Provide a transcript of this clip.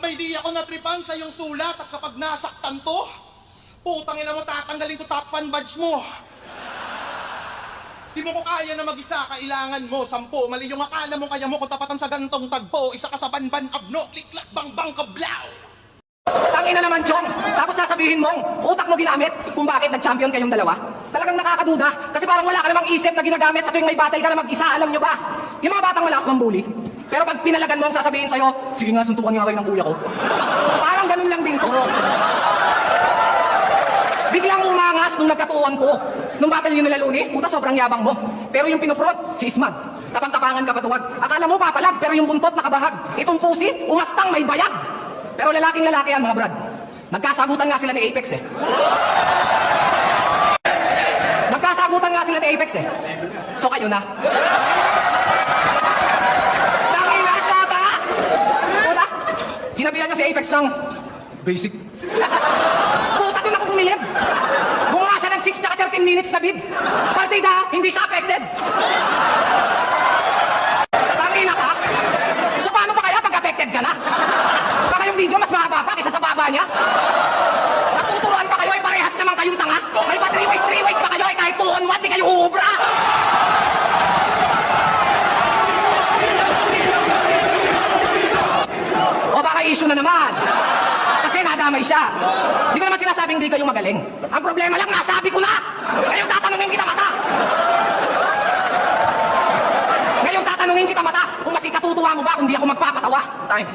Abay, di ako natripan sa iyong sulat at kapag nasaktan to, putang ina mo, tatanggalin ko top fan badge mo. Di mo ko kaya na mag-isa, kailangan mo 10. Mali yung akala mo, kaya mo kung tapatan sa gantong tagpo. Isa ka sa banban, abno, kliklat, bang kablaw. Tangina naman, Chong. Tapos sasabihin mong utak mo ginamit kung bakit nag-champion kayong dalawa. Talagang nakakaduda. Kasi parang wala ka namang isip na ginagamit sa tuwing may battle ka na mag-isa. Alam nyo ba? Yung mga batang malakas mambuli. Pero pag pinalagan mo ang sasabihin sa'yo, sige nga, suntukan nga kayo ng kuya ko. Parang ganun lang din to. Biglang umangas nung nagkatuuan ko. Nung battle yun nila Luni, puta sobrang yabang mo. Pero yung pinuprot, si Ismag. Tapang-tapangan ka patuwag. Akala mo papalag, pero yung buntot nakabahag. Itong pusi, umastang may bayag. Pero lalaking lalaki yan, mga brad. Nagkasagutan nga sila ni Apex eh. Nagkasagutan nga sila ni Apex eh. So kayo na. Tangina, shota! Puta, sinabihan niya si Apex ng basic. Puta, doon ako bumilib. Gumawa siya ng 6 tsaka 13 minutes na bid. Partida, hindi siya affected. Tangina ka? So paano pa kaya pag affected ka na? Baka yung video mas mahaba pa kaysa sa baba niya? Natuturuan pa kayo ay parehas naman kayong tanga? May pa 3 ways pa kayo ay kahit 2 on 1 di kayo uubra? O baka issue na naman? Kasi nadamay siya. Hindi ko naman sinasabing di kayo magaling. Ang problema lang, nasabi ko na! Ngayon tatanungin kita mata! Ngayon tatanungin kita mata kung mas ikatutuwa mo ba kung di ako magpapatawa. Time.